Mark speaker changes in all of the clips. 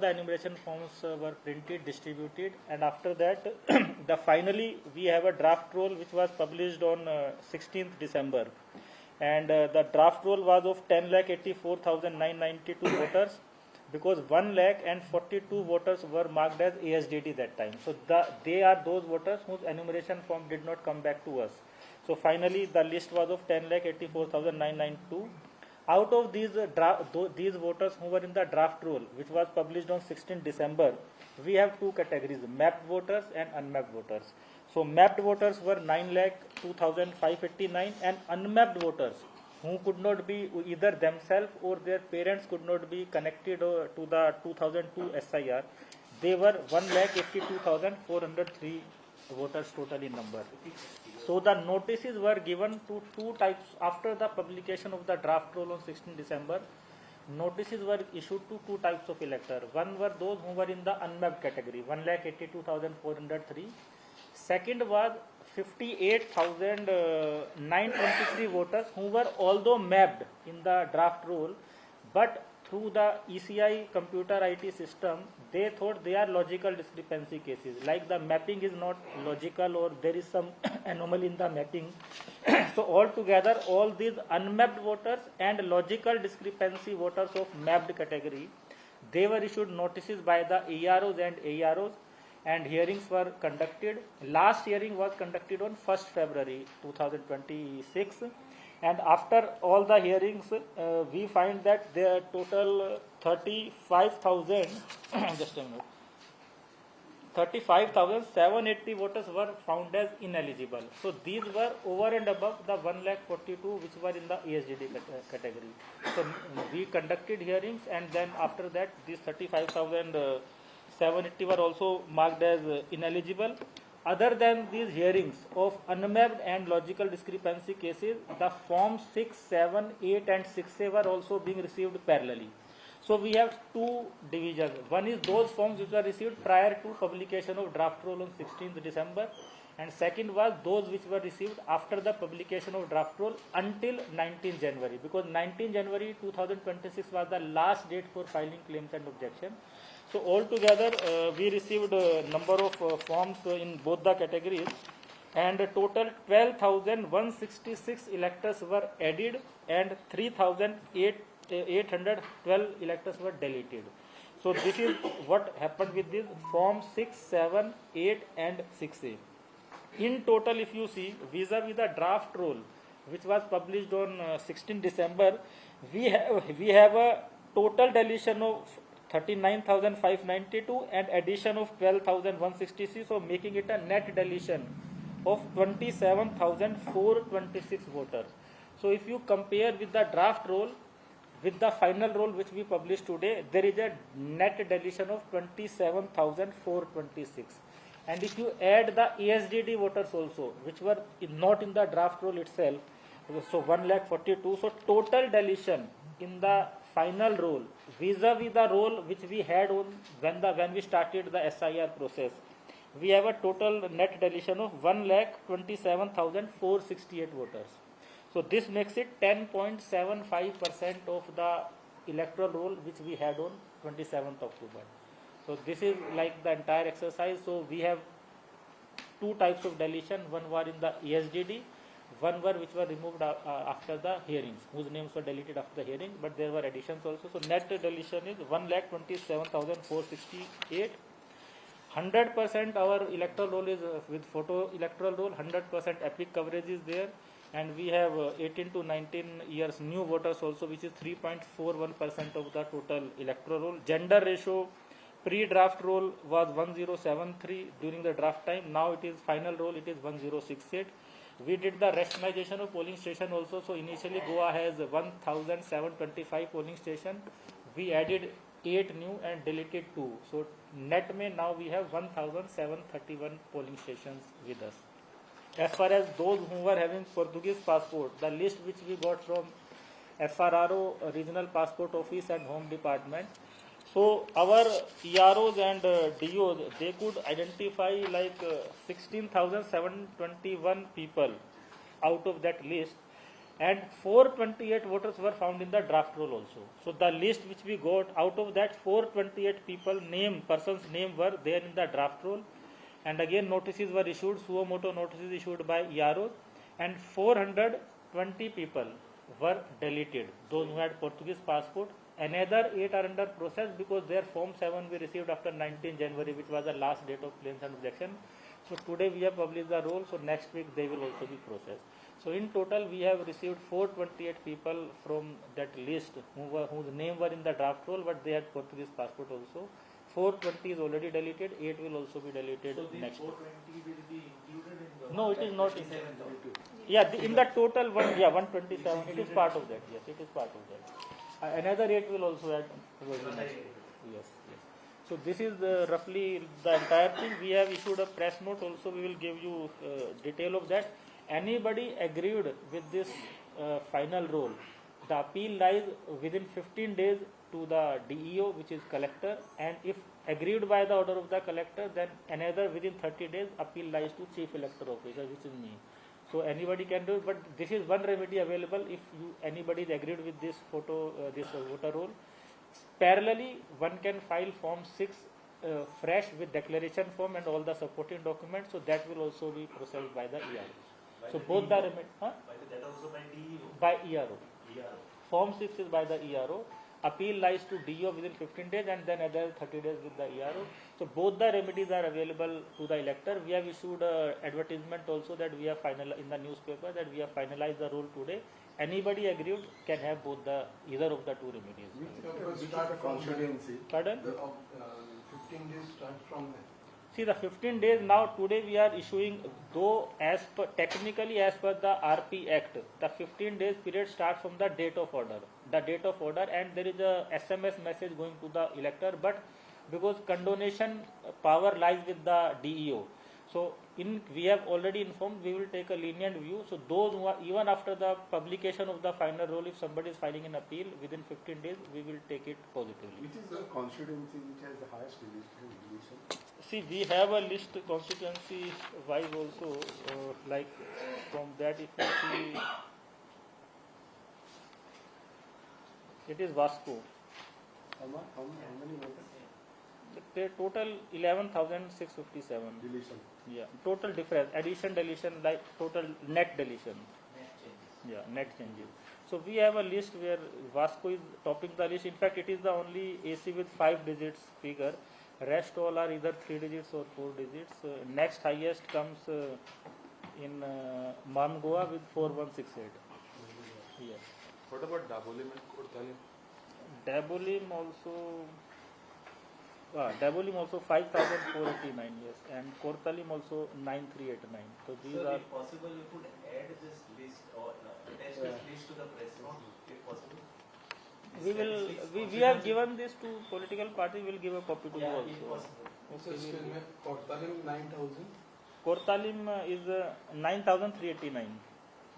Speaker 1: The enumeration forms were printed, distributed, and after that, finally we have a draft roll which was published on 16th December, and the draft roll was of 10,84,992 voters, because 1,42,000 voters were marked as ASDD that time. So they are those voters whose enumeration form did not come back to us. So finally, the list was of 10,84,992. Out of these these voters who were in the draft roll, which was published on 16 December, we have two categories: mapped voters and unmapped voters. So mapped voters were 9,02,589, and unmapped voters who could not be either themselves or their parents could not be connected to the 2002 S.I.R. They were 1,82,403 voters total in number. So the notices were given to two types after the publication of the draft roll on 16 December. Notices were issued to two types of electors. One were those who were in the unmapped category, 1,82,403. Second was 58,923 voters who were although mapped in the draft roll, but through the ECI computer IT system, they thought they are logical discrepancy cases, like the mapping is not logical or there is some anomaly in the mapping. So altogether, all these unmapped voters and logical discrepancy voters of mapped category, they were issued notices by the EROs and AROs, and hearings were conducted. Last hearing was conducted on 1st February 2026. And after all the hearings, we find that there total 35,000, just a minute, 35,780 voters were found as ineligible. So these were over and above the 1,42,000 which were in the ASDD category. So we conducted hearings, and then after that, these 35,780 were also marked as ineligible. Other than these hearings of unmapped and logical discrepancy cases, the forms 6, 7, 8 and 6A were also being received parallelly. So we have two divisions. One is those forms which were received prior to publication of draft roll on 16th December, and second was those which were received after the publication of draft roll until 19th January, because 19th January 2026 was the last date for filing claims and objections. So altogether, we received a number of forms in both the categories, and total 12,166 electors were added and 3,812 electors were deleted. So this is what happened with this form 6, 7, 8 and 6A. In total, if you see, vis-a-vis the draft roll which was published on 16 December, we have a total deletion of 39,592 and addition of 12,166, so making it a net deletion of 27,426 voters. So if you compare with the draft roll with the final roll which we published today, there is a net deletion of 27,426. And if you add the ASDD voters also, which were not in the draft roll itself, so 1,42,000, so total deletion in the final roll vis-a-vis the roll which we had on when we started the S.I.R process, we have a total net deletion of 1,27,468 voters. So this makes it 10.75% of the electoral roll which we had on 27th October. So this is like the entire exercise. So we have two types of deletion. One were in the ESDD, one were which were removed after the hearings, whose names were deleted after the hearing, but there were additions also. So net deletion is 1,27,468. 100% our electoral roll is with photo electoral roll, 100% epic coverage is there, and we have 18 to 19 years new voters also, which is 3.41% of the total electoral roll. Gender ratio pre-draft roll was 1073 during the draft time. Now it is final roll, it is 1068. We did the rationalization of polling station also. So initially Goa has 1,725 polling station. We added 8 new and deleted 2. So net mein now we have 1,731 polling stations with us. As far as those who were having Portuguese passport, the list which we got from FRRO, Regional Passport Office and Home Department. So our EROs and DOs, they could identify like 16,721 people out of that list, and 428 voters were found in the draft roll also. So the list which we got, out of that 428 people persons name were there in the draft roll, and again notices were issued, suo moto notices issued by EROs, and 420 people were deleted, those who had Portuguese passport. Another 8 are under process because their form 7 we received after 19 January, which was the last date of claims and objection. So today we have published the roll, so next week they will also be processed. So in total we have received 428 people from that list whose name were in the draft roll, but they had Portuguese passport also. 420 is already deleted, 8 will also be deleted next.
Speaker 2: So 420 will be included in the...
Speaker 1: No, it is not. Yeah, in the total 127, it is part of that. Yes, it is part of that. Another 8 will also add. Yes. So this is roughly the entire thing. We have issued a press note also. We will give you detail of that. Anybody agreed with this final roll, the appeal lies within 15 days to the DEO, which is collector, and if agreed by the order of the collector, then another within 30 days appeal lies to chief electoral officer, which is me. So anybody can do it, but this is one remedy available if anybody is agreed with this voter roll. Parallelly, one can file form 6 fresh with declaration form and all the supporting documents, so that will also be processed by the ERO. So both the remedy,
Speaker 2: That also by DEO?
Speaker 1: by ERO. Form 6 is by the ERO. Appeal lies to DEO within 15 days and then another 30 days with the ERO. So both the remedies are available to the elector. We have issued an advertisement also that we have in the newspaper that we have finalized the rule today. Anybody agreed can have either of the two remedies.
Speaker 3: Which start from Constituency?
Speaker 1: Pardon?
Speaker 3: The 15 days start from when?
Speaker 1: See, the 15 days now, today we are issuing, though technically as per the RP Act, the 15 days period starts from the date of order. And there is a SMS message going to the elector, but because condonation power lies with the DEO. So we have already informed, we will take a lenient view. So those who are, even after the publication of the final roll, if somebody is filing an appeal within 15 days, we will take it positively.
Speaker 3: Which is the constituency which has the highest deletion?
Speaker 1: See, we have a list constituency wise also, like from that if you see, it is Vasco.
Speaker 3: How many voters?
Speaker 1: The total 11,657.
Speaker 3: Deletion.
Speaker 1: Yeah, total difference, addition, deletion, like total net deletion. Yeah, net changes. So we have a list where Vasco is topping the list. In fact, it is the only AC with 5 digits figure. Rest all are either 3 digits or 4 digits. Next highest comes in Mangoa with 4168. Yes.
Speaker 4: What about Dabolim and Kotalim?
Speaker 1: Dabolim also 5,489, yes, and Kortalim also 9,389. So these
Speaker 2: Sir,
Speaker 1: are.
Speaker 2: if possible, you could add this list or attach this list to the press note, if possible.
Speaker 1: We have given this to political party. We will give a copy to you
Speaker 2: Yeah, if
Speaker 1: also.
Speaker 2: possible.
Speaker 1: Okay,
Speaker 3: Kortalim 9,000.
Speaker 1: Kortalim is 9,389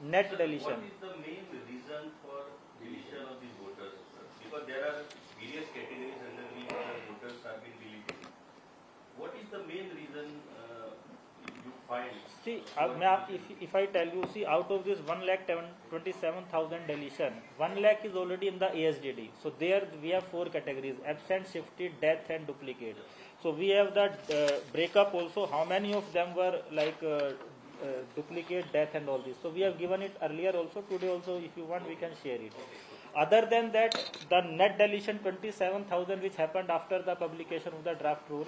Speaker 1: net deletion.
Speaker 5: What is the main reason for deletion of these voters, sir? Because there are various categories under which voters have been deleted. What is the main reason you find?
Speaker 1: See, if I tell you, see, out of this 1,27,000 deletion, 1 lakh is already in the ASDD. So there we have 4 categories: absent, shifted, death, and duplicate. So we have the breakup also. How many of them were like duplicate, death, and all this. So we have given it earlier also. Today also, if you want, we can share it. Other than that, the net deletion 27,000 which happened after the publication of the draft rule,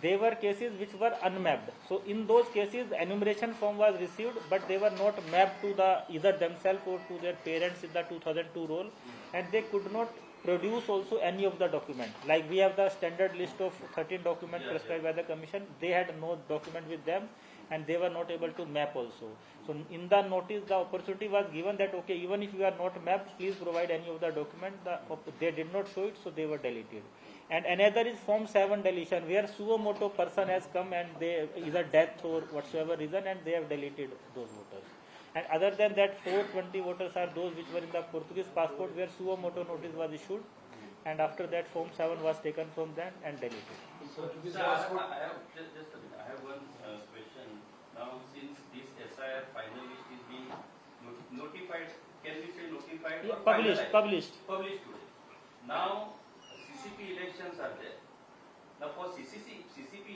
Speaker 1: they were cases which were unmapped. So in those cases, the enumeration form was received, but they were not mapped to either themselves or to their parents in the 2002 roll, and they could not produce also any of the document. Like we have the standard list of 13 documents prescribed by the commission. They had no document with them, and they were not able to map also. So in the notice, the opportunity was given that okay, even if you are not mapped, please provide any of the document. They did not show it, so they were deleted. And another is form 7 deletion, where suo moto person has come and they either death or whatsoever reason, and they have deleted those voters. And other than that, 420 voters are those which were in the Portuguese passport, where suo moto notice was issued, and after that form 7 was taken from them and deleted.
Speaker 5: Sir, I have just a minute. I have one question. Now, since this S.I.R final list is being notified can we say notified
Speaker 1: Yeah,
Speaker 5: or
Speaker 1: published,
Speaker 5: finalized?
Speaker 1: published.
Speaker 5: Published today. Now, CCP elections are there. Now, for CCP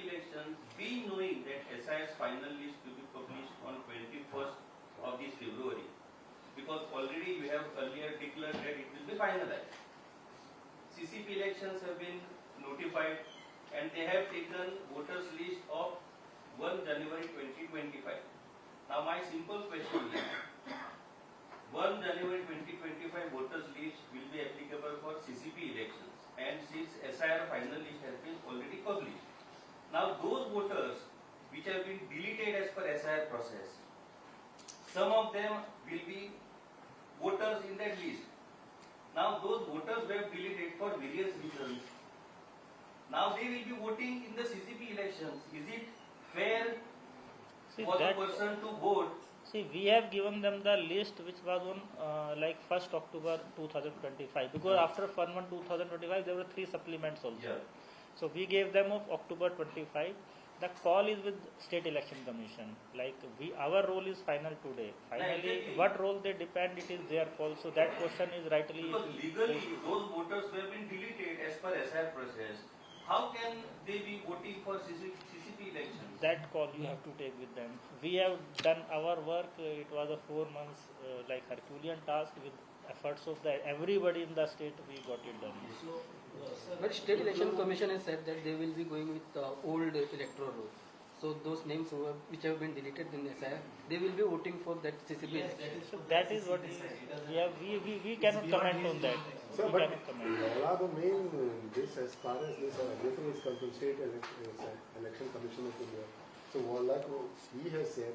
Speaker 5: elections, we knowing that S.I.R's final list will be published on 21st of this February, because already you have earlier declared that it will be finalized. CCP elections have been notified and they have taken voters list of 1 January 2025. Now my simple question is, 1 January 2025 voters list will be applicable for CCP elections, and since S.I.R final list has been already published. Now those voters which have been deleted as per S.I.R process, some of them will be voters in that list. Now those voters were deleted for various reasons. Now they will be voting in the CCP elections. Is it fair
Speaker 1: See,
Speaker 5: for the
Speaker 1: that,
Speaker 5: person to vote?
Speaker 1: see, we have given them the list which was on like 1st October 2025, because after 1/1/2025 there were 3 supplements also. So we gave them of October 25. The call is with State Election Commission. Like our role is final today. Finally,
Speaker 5: exactly.
Speaker 1: what role they depend, it is their call. So that question is rightly.
Speaker 5: Because legally those voters who have been deleted as per S.I.R process, how can they be voting for CCP elections?
Speaker 1: That call you have to take with them. We have done our work. It was a 4 months like Herculean task with efforts of everybody in the state. We got it done.
Speaker 2: So, sir,
Speaker 6: But State Election Commission has said that they will be going with the old electoral roll. So those names which have been deleted in S.I.R, they will be voting for that CCP.
Speaker 2: yes, that is
Speaker 1: So
Speaker 2: for
Speaker 1: that
Speaker 2: the
Speaker 1: is what
Speaker 2: CCP side. It doesn't-
Speaker 1: we have. We cannot
Speaker 2: beyond
Speaker 1: comment
Speaker 2: his
Speaker 1: on that.
Speaker 2: jurisdiction.
Speaker 3: So,
Speaker 1: We
Speaker 3: but
Speaker 1: cannot comment.
Speaker 3: all are the main this as far as this everything is concerned, election commission of India. So what like he has said,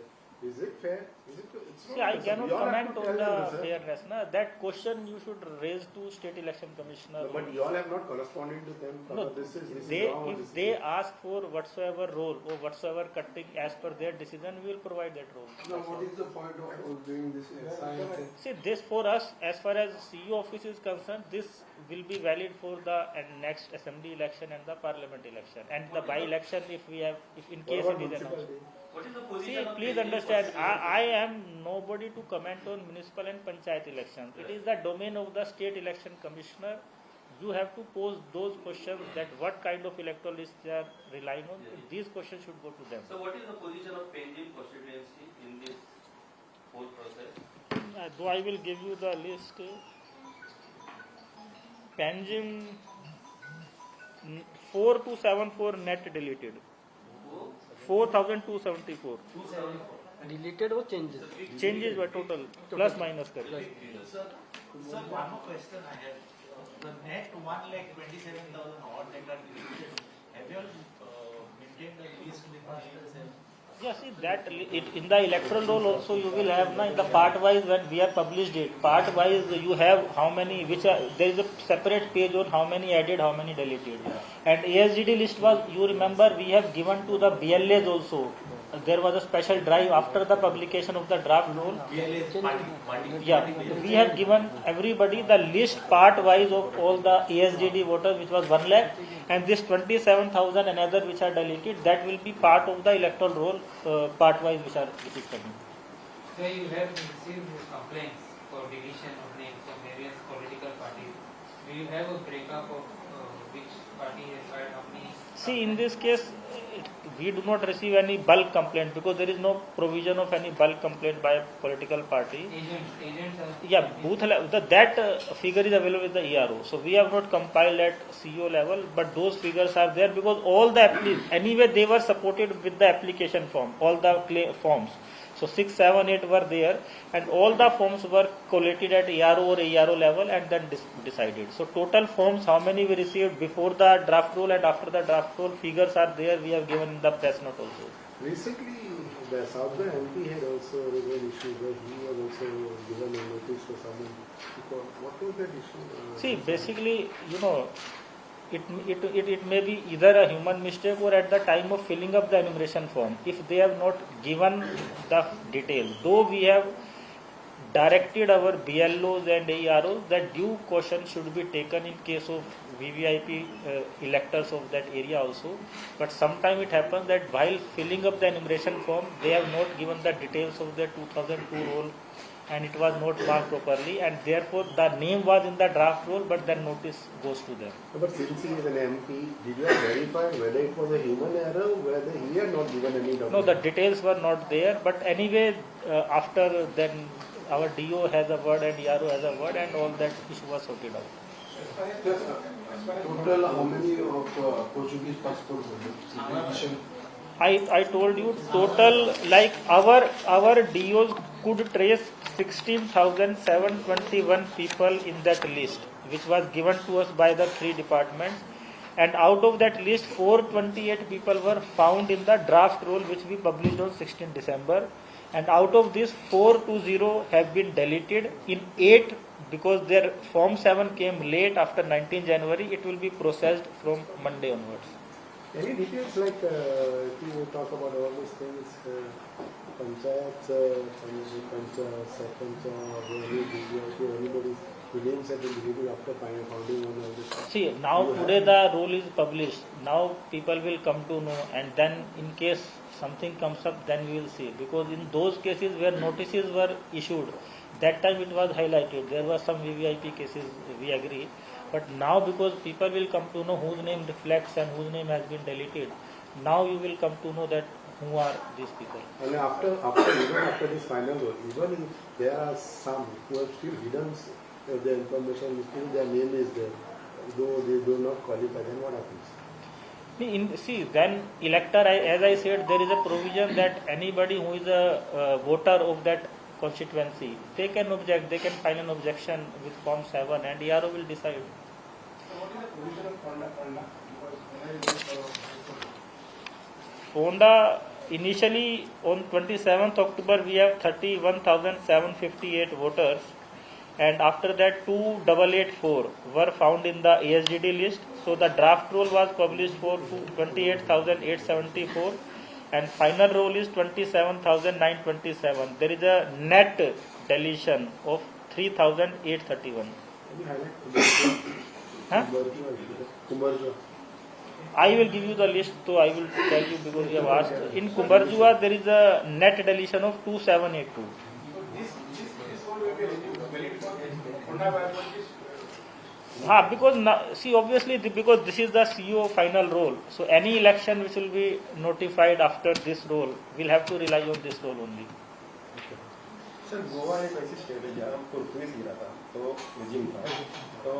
Speaker 3: is it fair? Is it? It's
Speaker 1: See,
Speaker 3: not
Speaker 1: I
Speaker 3: fair.
Speaker 1: cannot
Speaker 3: We all have
Speaker 1: comment
Speaker 3: to
Speaker 1: on
Speaker 3: tell
Speaker 1: the
Speaker 3: them, sir.
Speaker 1: fairness. Na? That question you should raise to State Election Commissioner.
Speaker 3: No, but you all have not corresponded to them.
Speaker 1: No,
Speaker 3: this is
Speaker 1: they,
Speaker 3: wrong.
Speaker 1: if they ask for whatsoever role or whatsoever cutting as per their decision, we will provide that role.
Speaker 7: Now, what is the point of doing this SI?
Speaker 1: See, this for us, as far as CEO office is concerned, this will be valid for the next assembly election and the parliament election and the by-election if we have, if in case it is announced.
Speaker 5: What is the
Speaker 1: See,
Speaker 5: position of
Speaker 1: please
Speaker 5: pending
Speaker 1: understand,
Speaker 5: constituency?
Speaker 1: I am nobody to comment on municipal and panchayat elections. It is the domain of the state election commissioner. You have to pose those questions that what kind of electoral list they are relying on.
Speaker 5: Yes.
Speaker 1: These questions should go to them.
Speaker 5: So what is the position of pending constituency in this whole process?
Speaker 1: Though I will give you the list. Panjim 4274 net deleted. 4274.
Speaker 6: Deleted or changes?
Speaker 1: Changes were total plus minus correct.
Speaker 2: Sir, one more question I have. The net 1,27,000 odd that are deleted, have you all maintained the list with the
Speaker 1: Yeah, see that in the electoral roll also you will have in the part wise when we have published it. Part wise you have how many there is a separate page on how many added, how many deleted. And ASGD list was, you remember, we have given to the BLAs also. There was a special drive after the publication of the draft roll. Yeah, we have given everybody the list part wise of all the ASGD voters, which was 1 lakh, and this 27,000 another which are deleted, that will be part of the electoral roll part wise which is coming.
Speaker 8: So you have received complaints for deletion of names from various political parties. Do you have a breakup of which party has filed how many?
Speaker 1: See, in this case, we do not receive any bulk complaint because there is no provision of any bulk complaint by a political party.
Speaker 8: Agents are
Speaker 1: Yeah, booth that figure is available with the ERO. So we have not compiled at CEO level, but those figures are there because all the anyway they were supported with the application form, all the forms. So 6, 7, 8 were there, and all the forms were collated at ERO or ERO level and then decided. So total forms, how many we received before the draft roll and after the draft roll, figures are there. We have given in the press note also.
Speaker 3: Recently, the South Bay MP had also raised an issue where he was also given a notice for someone. What was that issue?
Speaker 1: See, basically, it may be either a human mistake or at the time of filling up the enumeration form, if they have not given the details, though we have directed our BLOs and AROs that due caution should be taken in case of VVIP electors of that area also, but sometimes it happens that while filling up the enumeration form they have not given the details of their 2002 roll and it was not marked properly, and therefore the name was in the draft roll, but then notice goes to them.
Speaker 3: But since he is an MP, did you verify whether it was a human error, whether he had not given any document?
Speaker 1: No, the details were not there, but anyway, after then our DO has a word and ERO has a word, and all that issue was sorted out.
Speaker 7: Total, how many of Portuguese passport holders?
Speaker 1: I told you total, like our DOs could trace 16,721 people in that list, which was given to us by the 3 departments, and out of that list 428 people were found in the draft roll which we published on 16 December, and out of this 420 have been deleted. In 8, because their form 7 came late after 19 January, it will be processed from Monday onwards.
Speaker 3: Any details like if you talk about all these things, panchayat, sarpanch, anybody's names have been deleted after founding on all this?
Speaker 1: See, now today the rule is published. Now people will come to know, and then in case something comes up, then we will see. Because in those cases where notices were issued, that time it was highlighted. There were some VVIP cases, we agree. But now because people will come to know whose name reflects and whose name has been deleted, now you will come to know that who are these people.
Speaker 3: And after this final vote, even if there are some who have still hidden the information, still their name is there, though they do not qualify, then what happens?
Speaker 1: Then elector, as I said, there is a provision that anybody who is a voter of that constituency, they can object, they can file an objection with form 7 and ERO will decide. Fonda, initially on 27th October we have 31,758 voters, and after that 2,884 were found in the ASGD list. So the draft roll was published for 28,874 and final roll is 27,927. There is a net deletion of 3,831. Huh? I will give you the list, so I will tell you because you have asked. In Kumbarjua there is a net deletion of 2,782. Because obviously because this is the CO final roll, so any election which will be notified after this roll will have to rely on this roll only.
Speaker 9: Sir Goa एक ऐसी state है जहाँ Portuguese गिरा था, तो regime था, तो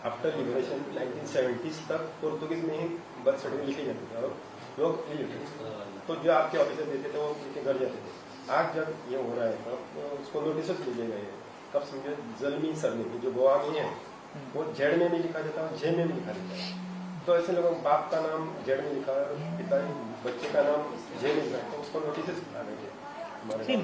Speaker 9: after liberation 1970s तक पोर्टुगीज में ही बर्थ सर्टिफिकेट लिखे जाते थे और लोग इलिटरेट, तो जो आपके ऑफिसर देते थे वो उनके घर जाते थे. आज जब ये हो रहा है तब तो उसको नोटिस भेजे गए हैं. कब समझे जलमी सरनेम जो गोवा में है वो जेड में भी लिखा जाता है और जे में भी लिखा जाता है. तो ऐसे लोगों बाप का नाम जेड में लिखा, पिता बच्चे का नाम जे में लिखा, तो उसको नोटिस आ गए.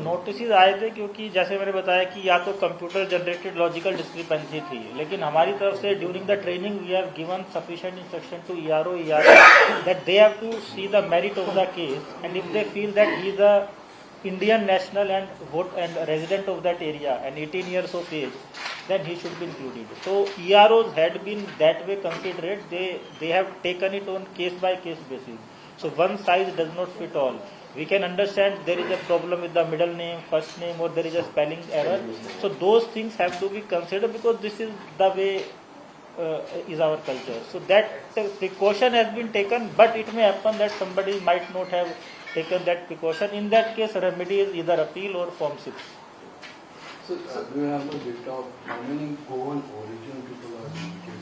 Speaker 1: नोटिस आए थे क्योंकि जैसे मैंने बताया कि या तो कंप्यूटर जनरेटेड लॉजिकल डिस्क्रिपेंसी थी, लेकिन हमारी तरफ से during the training we have given sufficient instruction to ERO that they have to see the merit of the case, and if they feel that he is a Indian national and vote and resident of that area and 18 years of age, then he should be included. So EROs had been that way considerate. They have taken it on case by case basis. So one size does not fit all. We can understand there is a problem with the middle name, first name, or there is a spelling error. So those things have to be considered because this is the way is our culture. So that precaution has been taken, but it may happen that somebody might not have taken that precaution. In that case, remedy is either appeal or form 6.
Speaker 7: So, do you have a data of how many Goan origin people are deleted?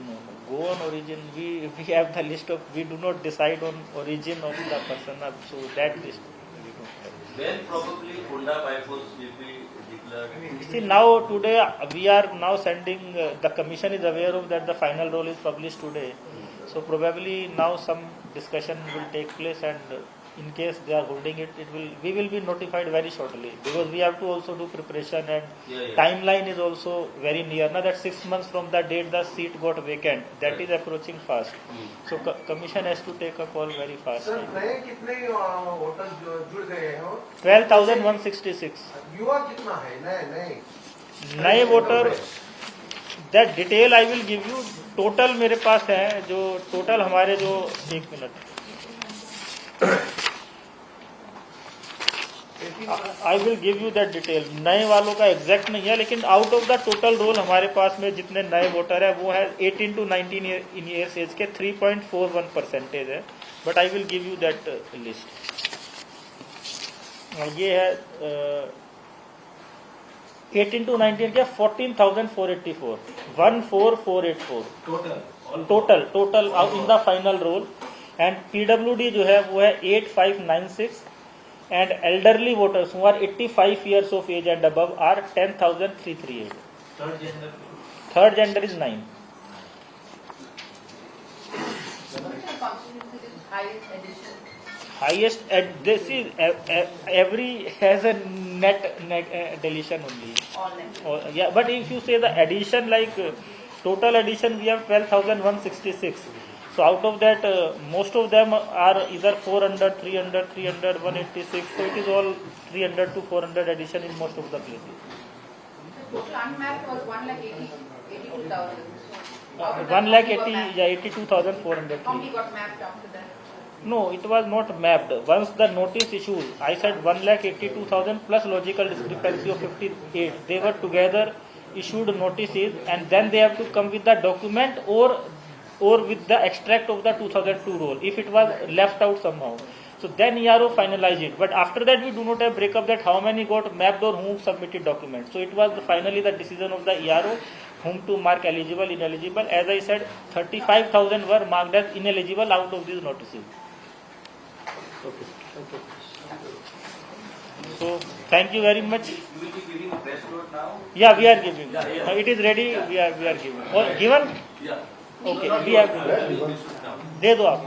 Speaker 1: No, Goan origin, we have the list of, we do not decide on origin of the person, so that list we don't have.
Speaker 5: Then probably Honda bypass will be declared.
Speaker 1: See, now today we are now sending, the commission is aware of that the final roll is published today. So probably now some discussion will take place, and in case they are holding it, we will be notified very shortly, because we have to also do preparation, and timeline is also very near. Now that 6 months from the date the seat got vacant, that is approaching fast. So commission has to take a call very fast.
Speaker 10: Sir नए कितने voters जुड़ गए हैं?
Speaker 1: 12,166.
Speaker 10: युवा कितना है
Speaker 1: नए voter, that detail I will give you. Total मेरे पास है, जो टोटल हमारे जो, एक minute, I will give you that detail. नए वालों का एग्जैक्ट नहीं है, लेकिन out of the total roll हमारे पास में जितने नए वोटर है वो है 18 to 19 ईयर्स एज के 3.41% है. But I will give you that list. ये है 18 to 19 के 14,484, 14,484 total in the final roll. And PWD जो है वो है 8,596 and elderly voters who are 85 years of age and above are 10,338. Third gender is 9. Highest this is every has a net deletion only. Yeah, but if you say the addition, like total addition, we have 12,166. So out of that, most of them are either 400, 300, 300, 186. So it is all 300 to 400 addition in most of the places.
Speaker 11: Total unmapped was 1,82,000.
Speaker 1: 82,400.
Speaker 11: How many got mapped after that?
Speaker 1: No, it was not mapped. Once the notice issued, I said 1,82,000 plus logical discrepancy of 58. They were together issued notices, and then they have to come with the document or with the extract of the 2002 roll if it was left out somehow. So then ERO finalized it. But after that we do not have breakup that how many got mapped or whom submitted documents. So it was finally the decision of the ERO whom to mark eligible, ineligible. As I said, 35,000 were marked as ineligible out of these notices. Okay. So thank you very much.
Speaker 5: You will be giving press note now?
Speaker 1: Yeah, we are giving. It is ready. We are giving. Or given?
Speaker 5: Yeah.
Speaker 1: Okay, we have given. दे दो आप.